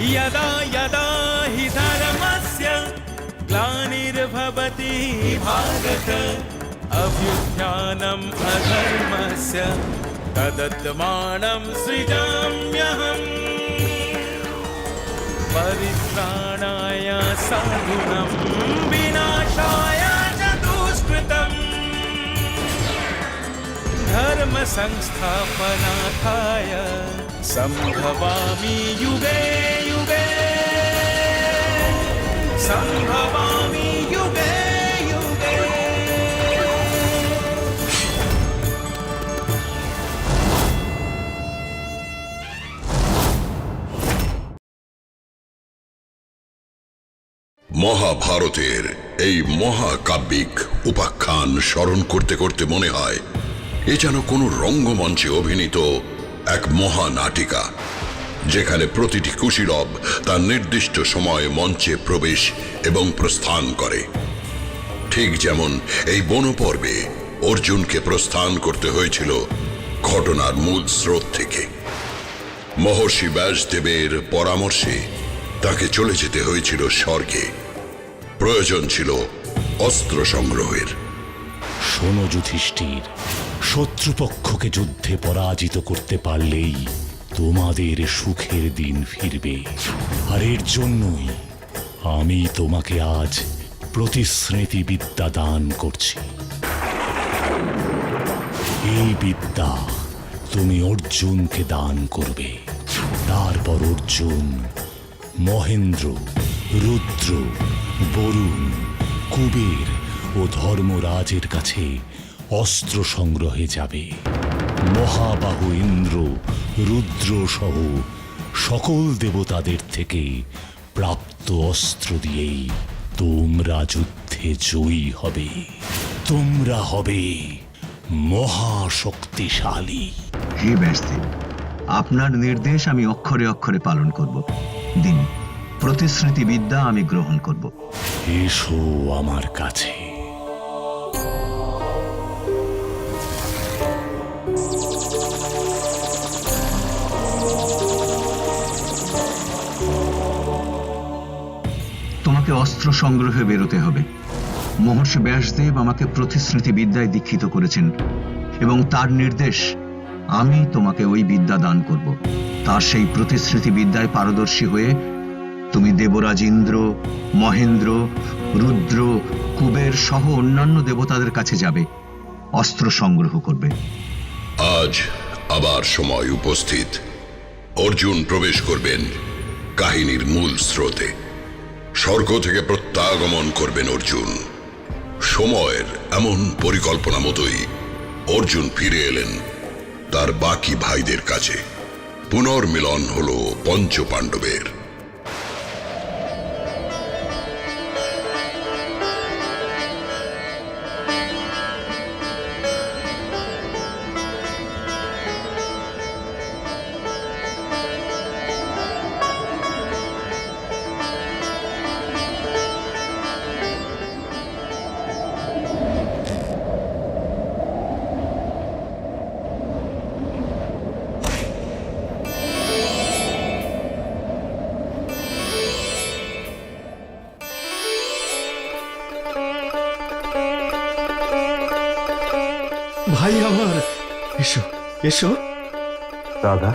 यदा यदा हि धर्मस्य ग्लानिर्भवति भारत अभ्युत्थानम् अधर्मस्य तदात्मानं सृजाम्यहम् परित्राणाय साधूनां विनाशाय च दुष्कृतम् धर्म संस्थापनार्थाय संभवामि युगे युगे संभवामि युगे युगे। মহাভারতের এই মহাকাব্যিক উপাখ্যান স্মরণ করতে করতে মনে হয় এ যেন কোনো রঙ্গমঞ্চে অভিনীত এক মহানাটিকা, যেখানে প্রতিটি কুশীলব তার নির্দিষ্ট সময়ে মঞ্চে প্রবেশ এবং প্রস্থান করে। ঠিক যেমন এই বনপর্বে অর্জুনকে প্রস্থান করতে হয়েছিল ঘটনার মূল স্রোত থেকে। মহর্ষি ব্যাসদেবের পরামর্শে তাকে চলে যেতে হয়েছিল স্বর্গে। প্রয়োজন ছিল অস্ত্র সংগ্রহের। শোনো যুধিষ্ঠির, শত্রুপক্ষকে যুদ্ধে পরাজিত করতে পারলেই তোমাদের সুখের দিন ফিরবে। আর এর জন্যই আমি তোমাকে আজ প্রতিশ্রুতি বিদ্যা দান করছি। এই বিদ্যা তুমি অর্জুনকে দান করবে। তারপর অর্জুন মহেন্দ্র, রুদ্র, বরুণ, কুবের ও ধর্মরাজের কাছে অস্ত্র সংগ্রহে যাবে। মহাবাহু ইন্দ্র, রুদ্র সহ সকল দেবতাদের থেকে প্রাপ্ত অস্ত্র দিয়েই তোমরা যুদ্ধে জয়ী হবে। তোমরা হবে মহাশক্তিশালী। হে ব্যাসদেব, আপনার নির্দেশ আমি অক্ষরে অক্ষরে পালন করব। দিন, প্রতিশ্রুতি বিদ্যা আমি গ্রহণ করব। এসো আমার কাছে। তোমাকে অস্ত্র সংগ্রহে বেরোতে হবে। মহর্ষি ব্যাসদেব আমাকে প্রতিশ্রুতি বিদ্যায় দীক্ষিত করেছেন এবং তার নির্দেশ আমি তোমাকে ওই বিদ্যা দান করব। তার সেই প্রতিশ্রুতি বিদ্যায় পারদর্শী হয়ে তুমি দেবরাজ ইন্দ্র, মহেন্দ্র, রুদ্র, কুবের সহ অন্যান্য দেবতাদের কাছে যাবে, অস্ত্র সংগ্রহ করবে। আজ আবার সময় উপস্থিত। অর্জুন প্রবেশ করবেন কাহিনীর মূল স্রোতে। স্বর্গ থেকে প্রত্যাগমন করবেন অর্জুন। সময়ের এমন পরিকল্পনা মতোই অর্জুন ফিরে এলেন তার বাকি ভাইদের কাছে। পুনর্মিলন হলো পঞ্চ পাণ্ডবের। ভাই আমার, এসো এসো। দাদা,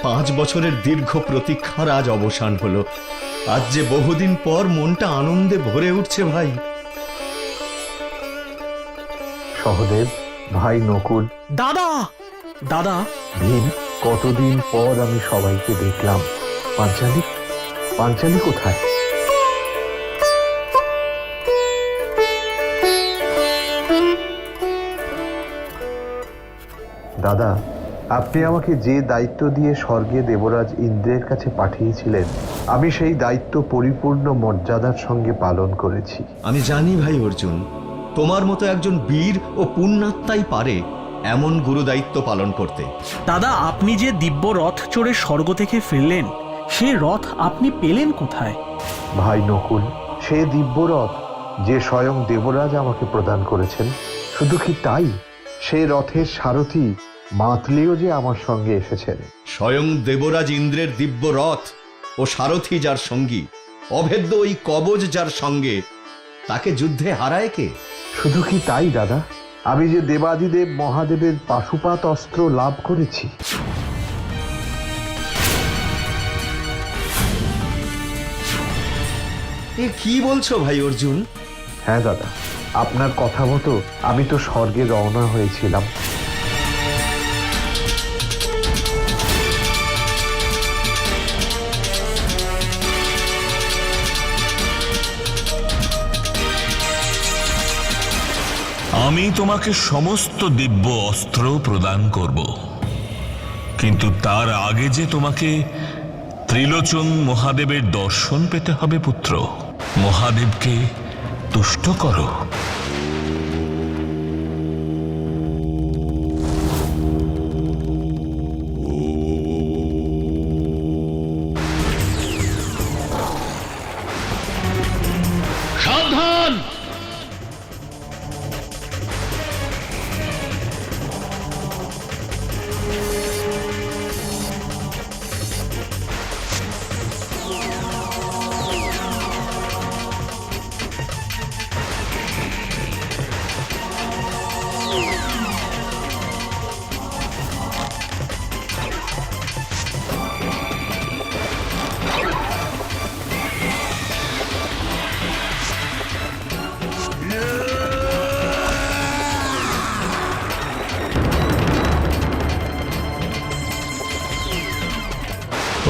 5 বছরের দীর্ঘ প্রতীক্ষার আজ অবসান হলো। আজ যে বহুদিন পর মনটা আনন্দে ভরে উঠছে ভাই। সহদেব, ভাই নকুল, দাদা দাদা ভীম, কতদিন পর আমি সবাইকে দেখলাম। পাঞ্চালী, পাঞ্চালী কোথায়? দাদা, আপনি আমাকে যে দায়িত্ব দিয়ে স্বর্গে দেবরাজ ইন্দ্রের কাছে পাঠিয়েছিলেন, আমি সেই দায়িত্ব পরিপূর্ণ মর্যাদার সঙ্গে পালন করেছি। আমি জানি ভাই অর্জুন, তোমার মতো একজন বীর ও পুণ্যাত্মাই পারে এমন গুরু দায়িত্ব পালন করতে। দাদা, আপনি যে দিব্য রথ চড়ে স্বর্গ থেকে ফিরলেন, সে রথ আপনি পেলেন কোথায়? ভাই নকুল, সে দিব্যরথ যে স্বয়ং দেবরাজ আমাকে প্রদান করেছেন। শুধু কি তাই, সেই রথের সারথি মাতলিও যে আমার সঙ্গে এসেছেন। স্বয়ং দেবরাজ ইন্দ্রের দিব্য রথ ও সারথি যার সঙ্গী, অভেদ্য ওই কবচ যার সঙ্গে, তাকে যুদ্ধে হারায় কে? শুধু কি তাই দাদা, আমি যে দেবাদিদেব মহাদেবের পাশুপাত অস্ত্র লাভ করেছি। এ কি বলছো ভাই অর্জুন? হ্যাঁ দাদা, আপনার কথা মতো আমি তো স্বর্গে রওনা হয়েছিলাম। আমি তোমাকে সমস্ত দিব্য অস্ত্র প্রদান করব, কিন্তু তার আগে যে তোমাকে ত্রিলোচন মহাদেবের দর্শন পেতে হবে পুত্র। মহাদেবকে তুষ্ট করো। সাবধান!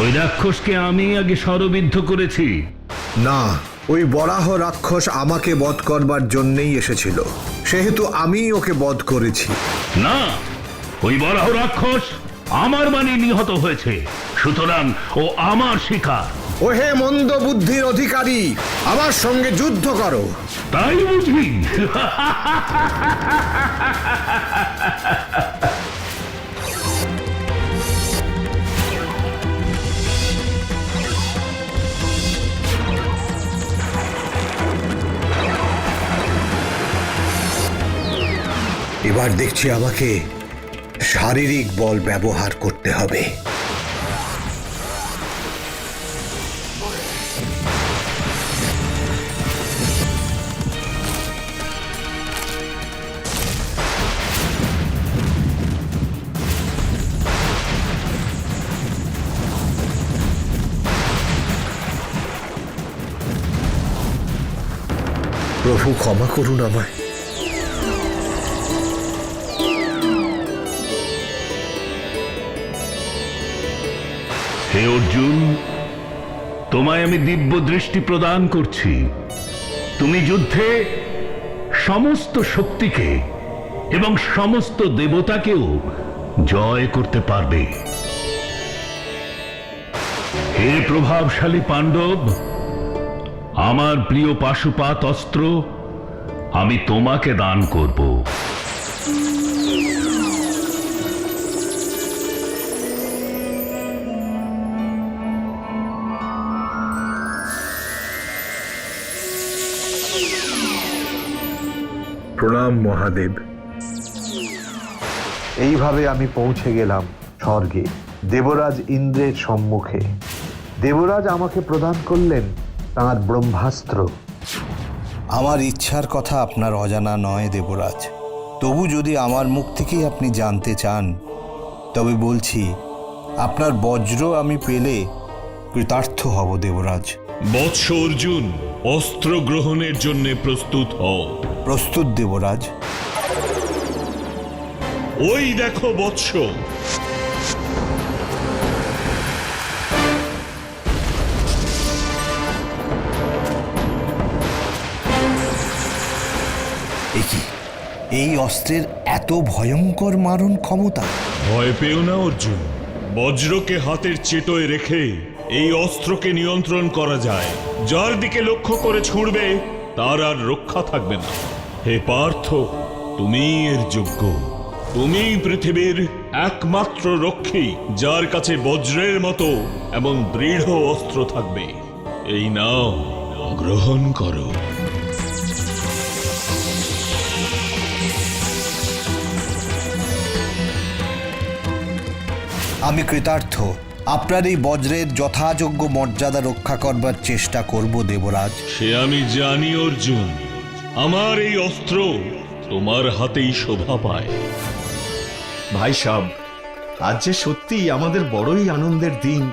ওই রাক্ষসকে আমি আগে শরবিদ্ধ করেছি। না, ওই বরাহ রাক্ষস আমাকে বধ করবার জন্যই এসেছিল, সেহেতু আমি ওকে বধ করেছি। না, ওই বরাহ রাক্ষস আমার বাণী নিহত হয়েছে, সুতরাং ও আমার শিকার। ওহে মন্দ বুদ্ধির অধিকারী, আমার সঙ্গে যুদ্ধ করো। তাই বুঝি? এবার দেখছি আমাকে শারীরিক বল ব্যবহার করতে হবে। প্রভু ক্ষমা করুন আমায়। হে অর্জুন, তোমায় আমি দিব্য দৃষ্টি প্রদান করছি। তুমি যুদ্ধে সমস্ত শক্তিকে এবং সমস্ত দেবতাকেও জয় করতে পারবে। হে প্রভাবশালী পাণ্ডব, আমার প্রিয় পাশুপাত অস্ত্র আমি তোমাকে দান করব। প্রণাম মহাদেব। এইভাবে আমি পৌঁছে গেলাম স্বর্গে, দেবরাজ ইন্দ্রের সম্মুখে। দেবরাজ আমাকে প্রদান করলেন তাঁর ব্রহ্মাস্ত্র। আমার ইচ্ছার কথা আপনার অজানা নয় দেবরাজ, তবু যদি আমার মুখ থেকেই আপনি জানতে চান তবে বলছি, আপনার বজ্র আমি পেলে কৃতার্থ হব দেবরাজ। বৎস অর্জুন, অস্ত্র গ্রহণের জন্য প্রস্তুত হও। প্রস্তুত দেবরাজ। ওই দেখো বৎস, এই অস্ত্রের এত ভয়ঙ্কর মারণ ক্ষমতা! ভয় পেও না অর্জুন, বজ্রকে হাতের চেটোয় রেখে এই অস্ত্রকে নিয়ন্ত্রণ করা যায়। যার দিকে লক্ষ্য করে ছুঁড়বে তার আর রক্ষা থাকবে না। হে পার্থ, তুমি এর যোগ্য। তুমি পৃথিবীর একমাত্র রক্ষী যার কাছে বজ্রের মতো এমন দৃঢ় অস্ত্র থাকবে। এই নাও, গ্রহণ করো। আমি কৃতার্থ। আপনার এই বজ্রের যথাযোগ্য মর্যাদা রক্ষা করবার চেষ্টা করব দেবরাজ। সে আমি জানি অর্জুন। আমার এই অস্ত্র তোমার হাতেই শোভা পায়। ভাই সাব, আজ যে সত্যি আমাদের বড়ই আনন্দের দিন।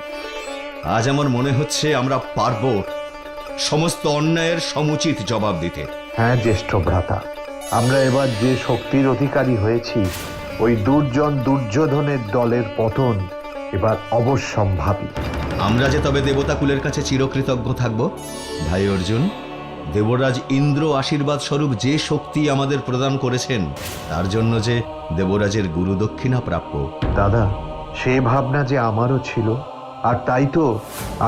আজ আমার মনে হচ্ছে আমরা পারব সমস্ত অন্যায়ের সমুচিত জবাব দিতে। হ্যাঁ জ্যেষ্ঠ ভ্রাতা, আমরা এবার যে শক্তির অধিকারী হয়েছি, ওই দুর্যোধনের দলের পতন এবার অবশ্যম্ভাবী। আমরা যে তবে দেবতা কুলের কাছে চিরকৃতজ্ঞ থাকব। ভাই অর্জুন, দেবরাজ ইন্দ্র আশীর্বাদ স্বরূপ যে শক্তি আমাদের প্রদান করেছেন, তার জন্য যে দেবরাজের গুরু দক্ষিণা প্রাপ্য। দাদা, সে ভাবনা যে আমারও ছিল, আর তাই তো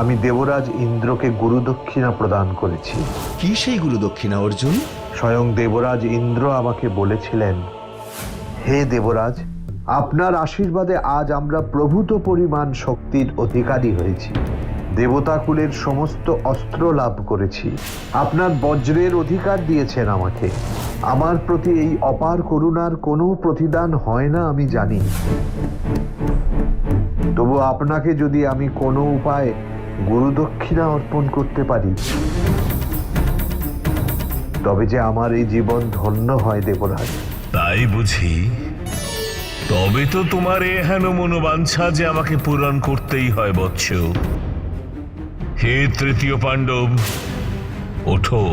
আমি দেবরাজ ইন্দ্রকে গুরুদক্ষিণা প্রদান করেছি। কি সেই গুরু দক্ষিণা অর্জুন? স্বয়ং দেবরাজ ইন্দ্র আমাকে বলেছিলেন, হে দেবরাজ, আপনার আশীর্বাদে আজ আমরা প্রভূত পরিমাণ শক্তির অধিকারী হয়েছি। দেবতাকুলের সমস্ত অস্ত্র লাভ করেছি। আপনার বজ্রের অধিকার দিয়েছেন আমাকে। আমার প্রতি এই অপার করুণার কোনো প্রতিদান হয় না আমি জানি, তবু আপনাকে যদি আমি কোনো উপায়ে গুরুদক্ষিণা অর্পণ করতে পারি, তবে যে আমার এই জীবন ধন্য হয় দেবরাজ। তাই বুঝি? তবে তো তোমার এহেন মনোবাঞ্ছা যে আমাকে পূরণ করতেই হয় বৎস। হে তৃতীয় পাণ্ডব, ওঠো।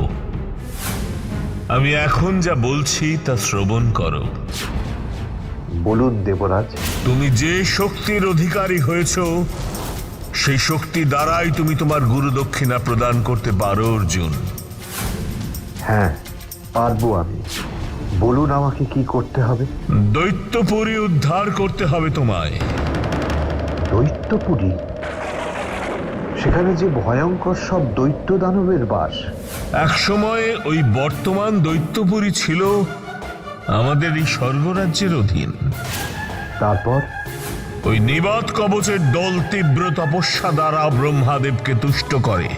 আমি এখন যা বলছি তা শ্রবণ করো। বলুন দেবরাজ। তুমি যে শক্তির অধিকারী হয়েছ, সেই শক্তি দ্বারাই তুমি তোমার গুরু দক্ষিণা প্রদান করতে পারো অর্জুন। হ্যাঁ, পারবো আমি। বলুন আমাকে কি করতে হবে। দৈত্যপুরী উদ্ধার করতে হবে তোমায়। দৈত্যপুরী? সেখানে যে ভয়ঙ্কর সব দৈত্য দানবের বাস। একসময় ওই বর্তমান দৈত্যপুরী ছিল আমাদের এই স্বর্গরাজ্যের অধীন। তারপর? ওই নিবাত কবচের দল তীব্র তপস্যা দ্বারা ব্রহ্মাদেবকে তুষ্ট করে।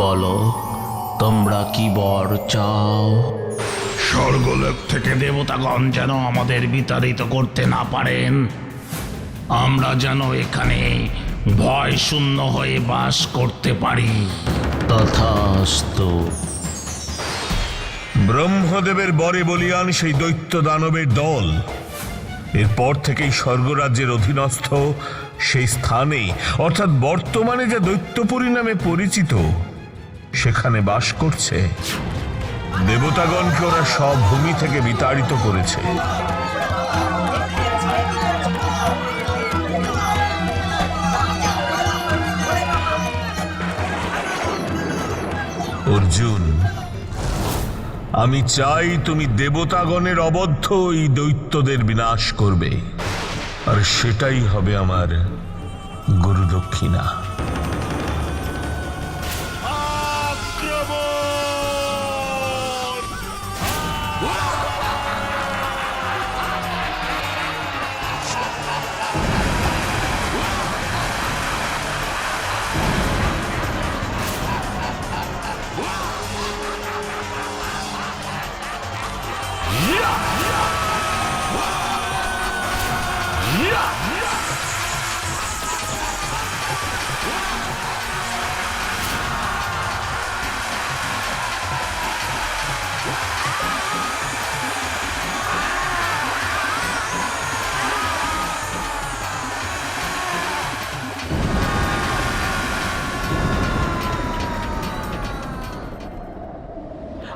বলো, তোমরা কি বর চাও? স্বর্গলোক থেকে দেবতাগণ যেন আমাদের বিতাড়িত করতে না পারেন, আমরা যেন এখানে ভয় শূন্য হয়ে বাস করতে পারি। তথাস্তু। ব্রহ্মদেবের বরে বলিয়ান সেই দৈত্য দানবের দল এরপর থেকেই স্বর্গরাজ্যের অধীনস্থ সেই স্থানে, অর্থাৎ বর্তমানে যে দৈত্যপুরী নামে পরিচিত, সেখানে বাস করছে। দেবতাগণকে ওরা সব ভূমি থেকে বিতাড়িত করেছে। অর্জুন, আমি চাই তুমি দেবতাগণের অবদ্ধ এই দৈত্যদের বিনাশ করবে, আর সেটাই হবে আমার গুরু দক্ষিণা।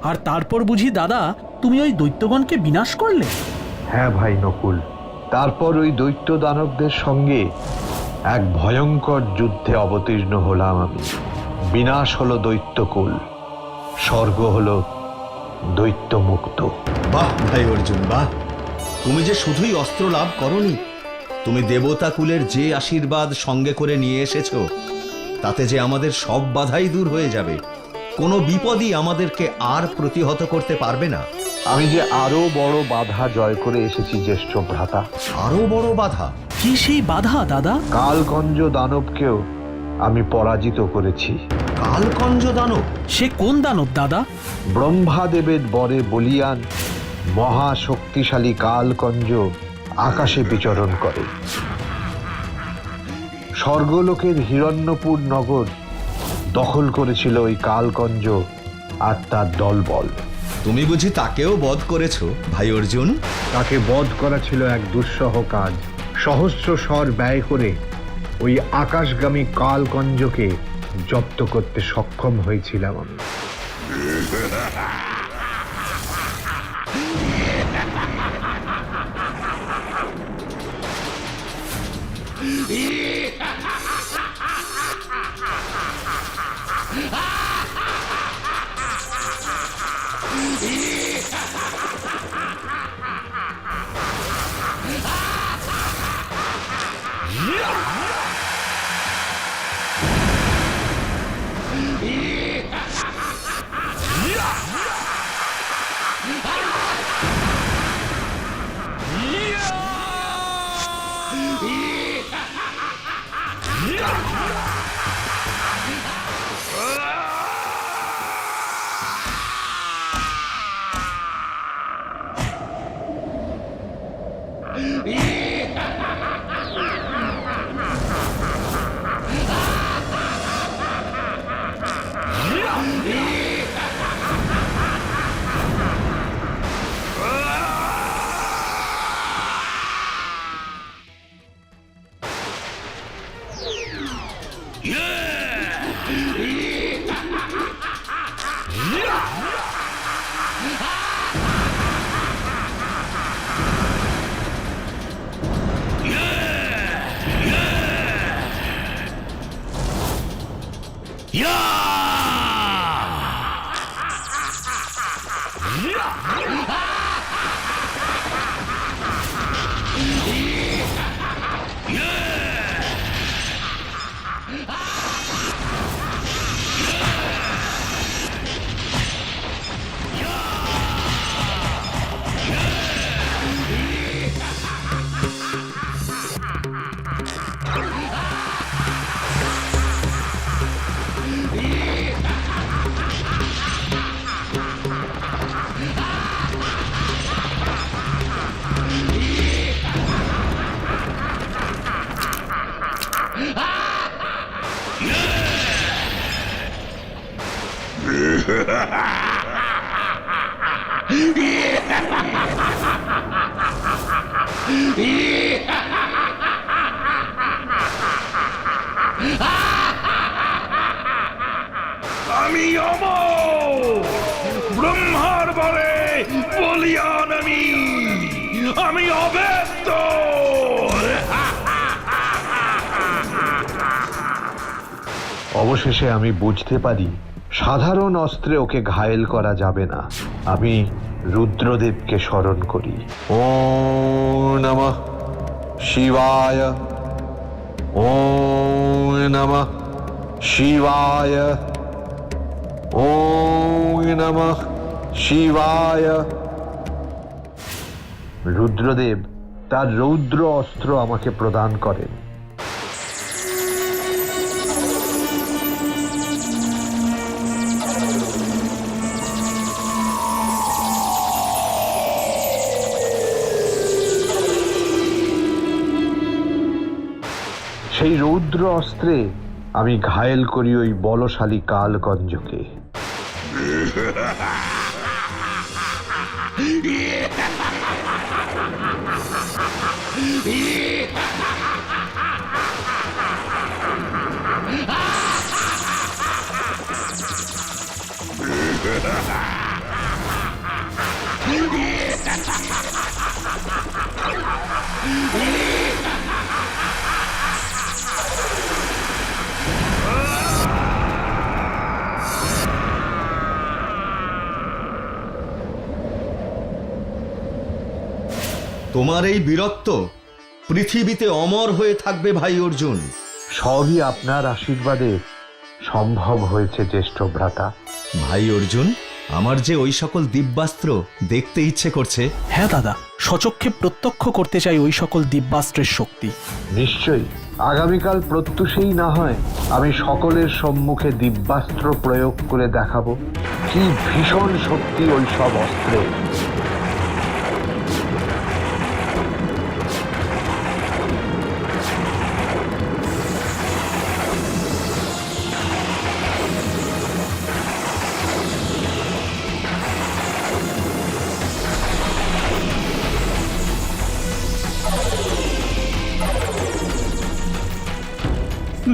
আর তারপর বুঝি দাদা তুমি ওই দৈত্যগণকে বিনাশ করলে? হ্যাঁ ভাই নকুল, তারপর ওই দৈত্য দানবদের সঙ্গে এক ভয়ঙ্কর যুদ্ধে অবতীর্ণ হলাম আমি। বিনাশ হলো দৈত্যকুল, স্বর্গ হলো দৈত্য মুক্ত। বাহ ভাই অর্জুন, বাহ! তুমি যে শুধুই অস্ত্র লাভ করনি, তুমি দেবতা কুলের যে আশীর্বাদ সঙ্গে করে নিয়ে এসেছো, তাতে যে আমাদের সব বাধাই দূর হয়ে যাবে। কোনো বিপদই আমাদেরকে আর প্রতিহত করতে পারবে না। আমি যে আরো বড় বাধা জয় করে এসেছি জ্যেষ্ঠ ভ্রাতা। আরো বড় বাধা? কি সেই বাধা দাদা? কালগঞ্জ দানবকেও আমি পরাজিত করেছি। কালকঞ্জ দানব? সে কোন দানব দাদা? ব্রহ্মাদেবের বরে বলিয়ান মহাশক্তিশালী কালকঞ্জ আকাশে বিচরণ করে। স্বর্গলোকের হিরণ্যপুর নগর দখল করেছিল ওই কালকঞ্জ আর তার দলবল। তুমি বুঝি তাকেও বধ করেছো ভাই অর্জুন? তাকে বধ করা ছিল এক দুঃসহ কাজ। সহস্র স্বর ব্যয় করে ওই আকাশগামী কালকঞ্জকে জব্দ করতে সক্ষম হয়েছিলাম আমি। আমি অমর, ব্রহ্মার বরে বলিয়ান আমি অব্যক্ত। অবশেষে আমি বুঝতে পারি সাধারণ অস্ত্রে ওকে ঘায়েল করা যাবে না। আমি রুদ্রদেবকে স্মরণ করি। ওম নমঃ শিবায়, ওম নমঃ শিবায়, ওম নমঃ শিবায়। রুদ্রদেব তার রৌদ্র অস্ত্র আমাকে প্রদান করেন। সেই রৌদ্র অস্ত্রে আমি ঘায়েল করি ওই বলশালী কালকঞ্জকে। তোমার এই বীরত্ব পৃথিবীতে অমর হয়ে থাকবে ভাই অর্জুন। সবই আপনার আশীর্বাদে সম্ভব হয়েছে জ্যেষ্ঠ ভ্রাতা। ভাই অর্জুন, আমার যে ওই সকল দিব্যাস্ত্র দেখতে ইচ্ছে করছে। হ্যাঁ দাদা, সচক্ষে প্রত্যক্ষ করতে চাই ওই সকল দিব্যাস্ত্রের শক্তি। নিশ্চয়ই আগামীকাল প্রত্যুষেই না হয় আমি সকলের সম্মুখে দিব্যাস্ত্র প্রয়োগ করে দেখাবো কি ভীষণ শক্তি ওই সব অস্ত্রে।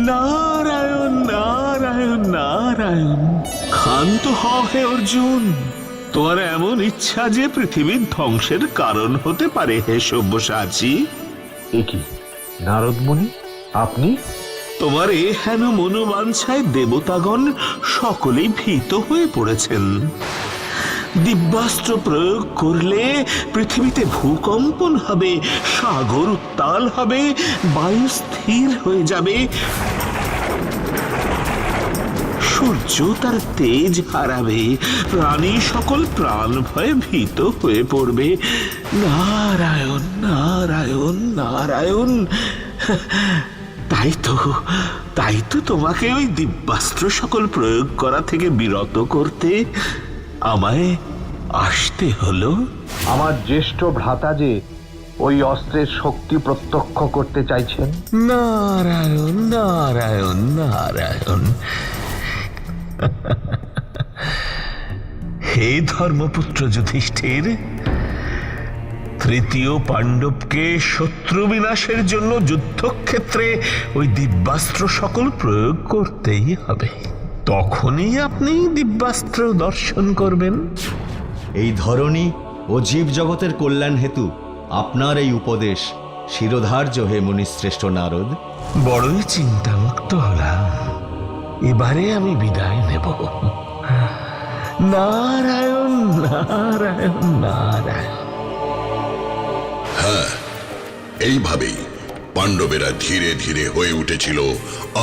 নারায়ণ নারায়ণ নারায়ণ। ক্ষান্ত হও হে অর্জুন, তোমার এমন ইচ্ছা যে পৃথিবীর ধ্বংসের কারণ হতে পারে হে সব্যসাচী। এ কি নারদমুনি, আপনি? তোমার এ হেন মনোবাঞ্ছায় দেবতাগণ সকলেই ভীত হয়ে পড়েছেন। দিব্যাস্ত্র প্রয়োগ করলে পৃথিবীতে ভূকম্পন হবে, সাগর উত্তাল হবে, বায়ু স্থির হয়ে যাবে, সূর্য তার তেজ হারাবে, প্রাণী সকল প্রাণ ভয়ে ভীত হয়ে পড়বে। নারায়ণ নারায়ণ নারায়ণ। তাই তো তোমাকে ওই দিব্যাস্ত্র সকল প্রয়োগ করা থেকে বিরত করতে আমায় আসতে হলো। আমার জ্যেষ্ঠ ভ্রাতা যে ওই অস্ত্রের শক্তি প্রত্যক্ষ করতে চাইছেন। নারায়ণ নারায়ণ নারায়ণ। হে ধর্মপুত্র যুধিষ্ঠির, তৃতীয় পাণ্ডবকে শত্রু বিনাশের জন্য যুদ্ধক্ষেত্রে ওই দিব্যাস্ত্র সকল প্রয়োগ করতেই হবে। তখনই আপনি দিব্যাস্ত্র দর্শন করবেন। এই ধরনী ও জীব জগতের কল্যাণ হেতু আপনার এই উপদেশ শিরোধার্য হে মুনিশ্রেষ্ঠ নারদ। বড়ই চিন্তামুক্ত হলাম। এবারে আমি বিদায় নেব। নারায়ণ নারায়ণ নারায়ণ। হ্যাঁ, এইভাবেই পাণ্ডবেরা ধীরে ধীরে হয়ে উঠেছিল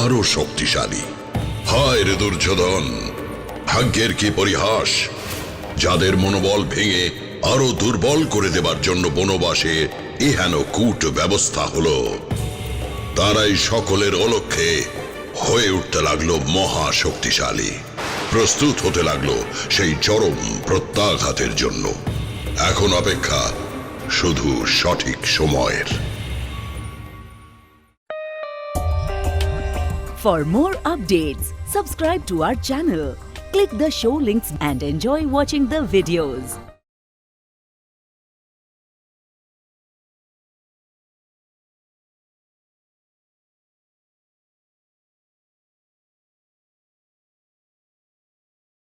আরো শক্তিশালী। হায় রে দুর্যোধন, ভাগ্যের কি পরিহাস! যাদের মনোবল ভেঙে আরো দুর্বল করে দেবার জন্য বনবাসে এহেন কূট ব্যবস্থা হলো, তারাই সকলের অলক্ষ্যে হয়ে উঠতে লাগলো মহা শক্তিশালী, প্রস্তুত হতে লাগলো সেই চরম প্রত্যাঘাতের জন্য। এখন অপেক্ষা শুধু সঠিক সময়ের। For more updates, subscribe to our channel, click the show links and enjoy watching the videos.